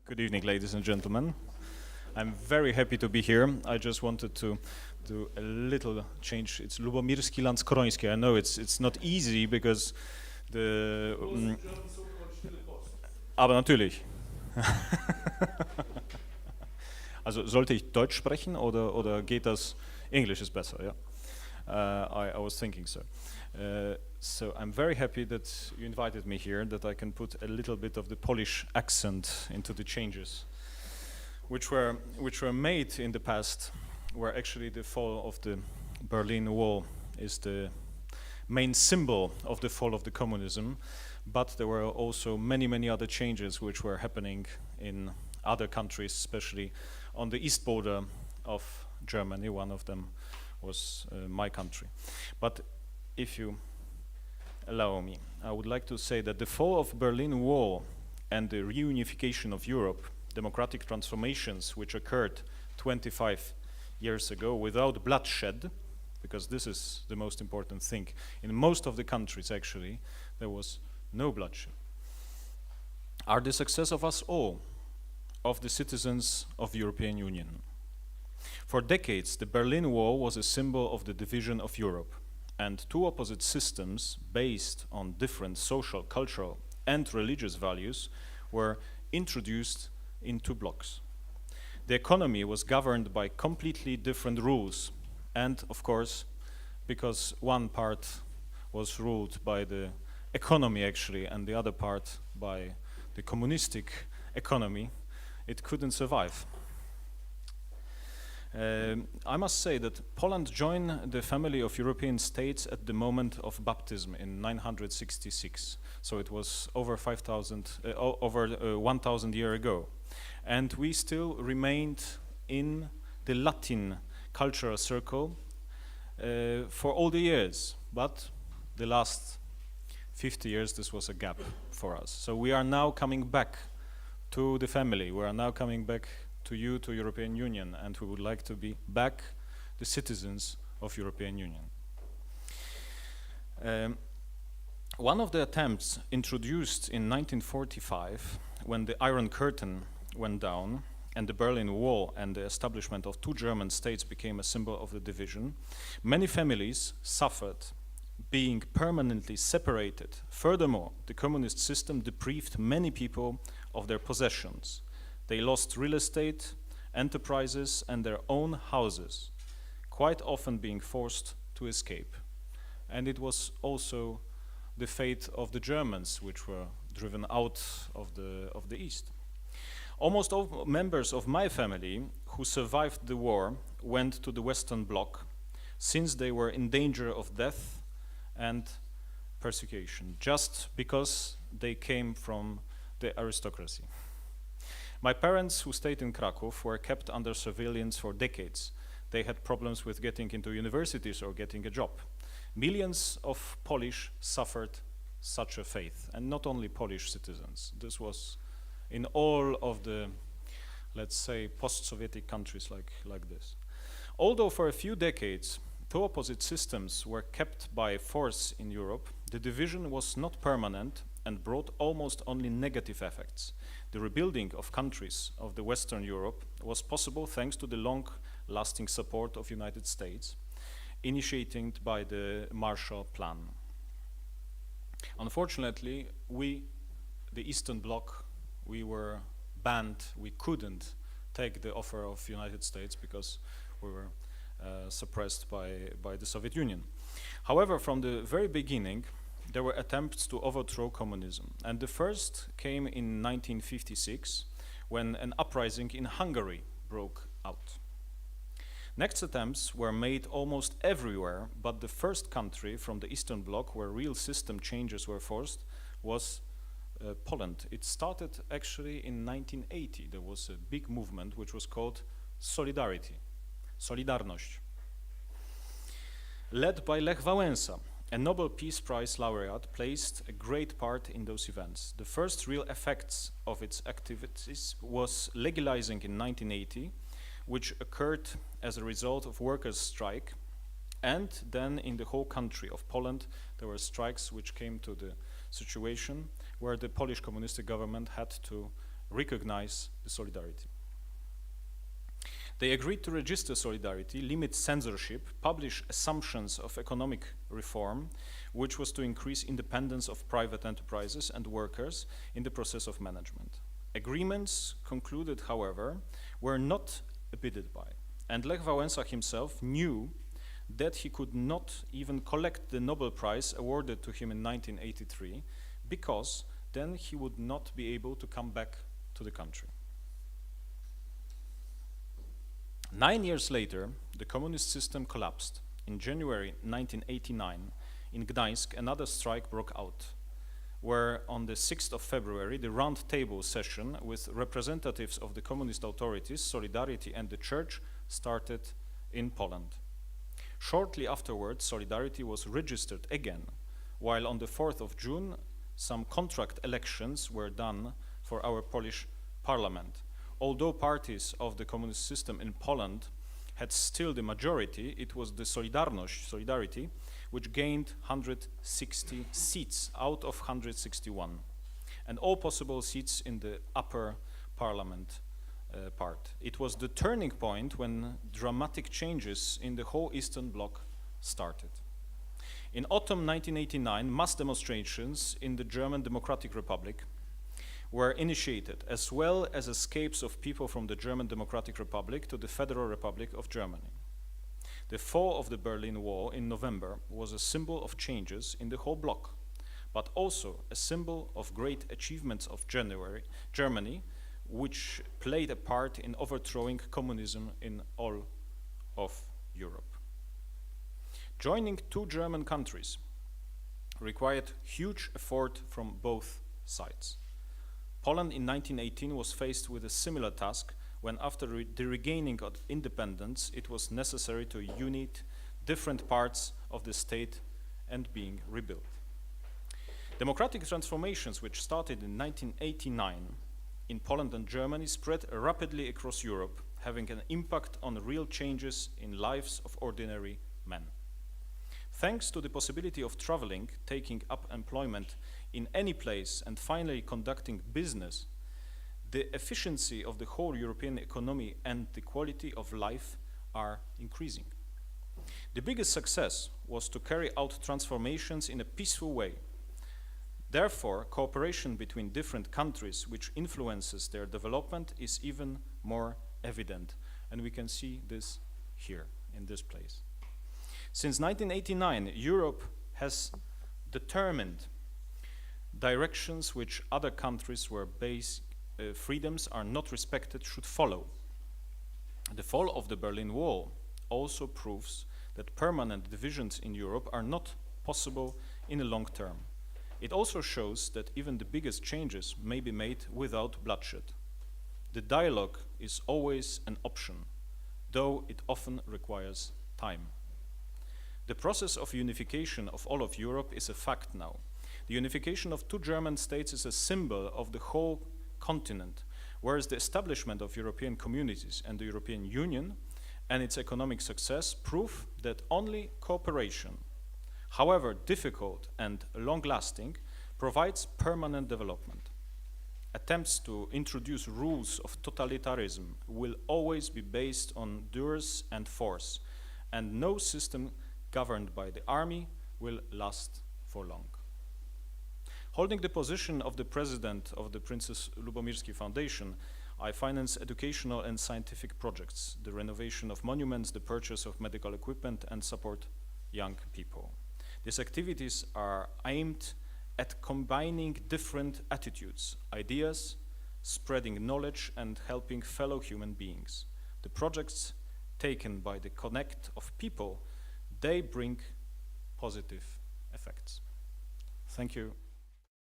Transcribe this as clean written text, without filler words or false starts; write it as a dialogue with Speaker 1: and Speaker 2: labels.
Speaker 1: Good evening, ladies and gentlemen. I'm very happy to be here. I just wanted to do a little change. It's Lubomirski Lanckoroński. I know it's not easy because the... Aber natürlich. Also sollte ich Deutsch sprechen oder geht das? English is better, yeah. I was thinking so. So I'm very happy that you invited me here, that I can put a little bit of the Polish accent into the changes, which were made in the past, where actually the fall of the Berlin Wall is the main symbol of the fall of the communism, but there were also many other changes which were happening in other countries, especially on the east border of Germany. One of them was my country. But if you allow me, I would like to say that the fall of Berlin Wall and the reunification of Europe, democratic transformations which occurred 25 years ago without bloodshed, because this is the most important thing. In most of the countries, actually, there was no bloodshed, are the success of us all, of the citizens of the European Union. For decades, the Berlin Wall was a symbol of the division of Europe, and two opposite systems based on different social, cultural, and religious values were introduced in two blocks. The economy was governed by completely different rules, and of course, because one part was ruled by the economy actually, and the other part by the communistic economy, it couldn't survive. I must say that Poland joined the family of European states at the moment of baptism in 966. So it was over 1,000 years ago. And we still remained in the Latin cultural circle for all the years. But the last 50 years, this was a gap for us. So we are now coming back to the family. We are now coming back to you, to European Union, and we would like to be back the citizens of European Union. One of the attempts introduced in 1945, when the Iron Curtain went down and the Berlin Wall and the establishment of two German states became a symbol of the division, many families suffered being permanently separated. Furthermore, the communist system deprived many people of their possessions. They lost real estate, enterprises, and their own houses, quite often being forced to escape. And it was also the fate of the Germans, which were driven out of the East. Almost all members of my family who survived the war went to the Western Bloc, since they were in danger of death and persecution, just because they came from the aristocracy. My parents, who stayed in Krakow, were kept under surveillance for decades. They had problems with getting into universities or getting a job. Millions of Polish suffered such a fate, and not only Polish citizens. This was in all of the, let's say, post-Soviet countries like this. Although for a few decades, two opposite systems were kept by force in Europe, the division was not permanent and brought almost only negative effects. The rebuilding of countries of the Western Europe was possible thanks to the long-lasting support of United States, initiated by the Marshall Plan. Unfortunately, we, the Eastern Bloc, we were banned. We couldn't take the offer of United States because we were suppressed by the Soviet Union. However, from the very beginning, there were attempts to overthrow communism, and the first came in 1956 when an uprising in Hungary broke out. Next attempts were made almost everywhere, but the first country from the Eastern Bloc where real system changes were forced was Poland. It started actually in 1980. There was a big movement which was called Solidarity, Solidarność, led by Lech Wałęsa. A Nobel Peace Prize laureate played a great part in those events. The first real effects of its activities was legalizing in 1980, which occurred as a result of workers' strike, and then in the whole country of Poland there were strikes which came to the situation where the Polish communistic government had to recognize the solidarity. They agreed to register solidarity, limit censorship, publish assumptions of economic reform, which was to increase independence of private enterprises and workers in the process of management. Agreements concluded, however, were not abided by, and Lech Wałęsa himself knew that he could not even collect the Nobel Prize awarded to him in 1983, because then he would not be able to come back to the country. 9 years later, the communist system collapsed. In January 1989, in Gdańsk, another strike broke out, where on the 6th of February, the round table session with representatives of the communist authorities, Solidarity and the Church started in Poland. Shortly afterwards, Solidarity was registered again, while on the 4th of June, some contract elections were done for our Polish parliament. Although parties of the communist system in Poland had still the majority, it was the Solidarity, which gained 160 seats out of 161, and all possible seats in the upper parliament part. It was the turning point when dramatic changes in the whole Eastern Bloc started. In autumn 1989, mass demonstrations in the German Democratic Republic were initiated, as well as escapes of people from the German Democratic Republic to the Federal Republic of Germany. The fall of the Berlin Wall in November was a symbol of changes in the whole bloc, but also a symbol of great achievements of Germany, which played a part in overthrowing communism in all of Europe. Joining two German countries required huge effort from both sides. Poland in 1918 was faced with a similar task when, after the regaining of independence, it was necessary to unite different parts of the state and being rebuilt. Democratic transformations, which started in 1989 in Poland and Germany, spread rapidly across Europe, having an impact on real changes in lives of ordinary men. Thanks to the possibility of traveling, taking up employment in any place, and finally conducting business, the efficiency of the whole European economy and the quality of life are increasing. The biggest success was to carry out transformations in a peaceful way. Therefore, cooperation between different countries which influences their development is even more evident, and we can see this here, in this place. Since 1989, Europe has determined directions which other countries where basic freedoms are not respected should follow. The fall of the Berlin Wall also proves that permanent divisions in Europe are not possible in the long term. It also shows that even the biggest changes may be made without bloodshed. The dialogue is always an option, though it often requires time. The process of unification of all of Europe is a fact now. The unification of two German states is a symbol of the whole continent, whereas the establishment of European communities and the European Union and its economic success prove that only cooperation, however difficult and long-lasting, provides permanent development. Attempts to introduce rules of totalitarianism will always be based on duress and force, and no system governed by the army will last for long. Holding the position of the president of the Princess Lubomirski Foundation, I finance educational and scientific projects, the renovation of monuments, the purchase of medical equipment, and support young people. These activities are aimed at combining different attitudes, ideas, spreading knowledge, and helping fellow human beings. The projects taken by the connect of people, they bring positive effects. Thank you.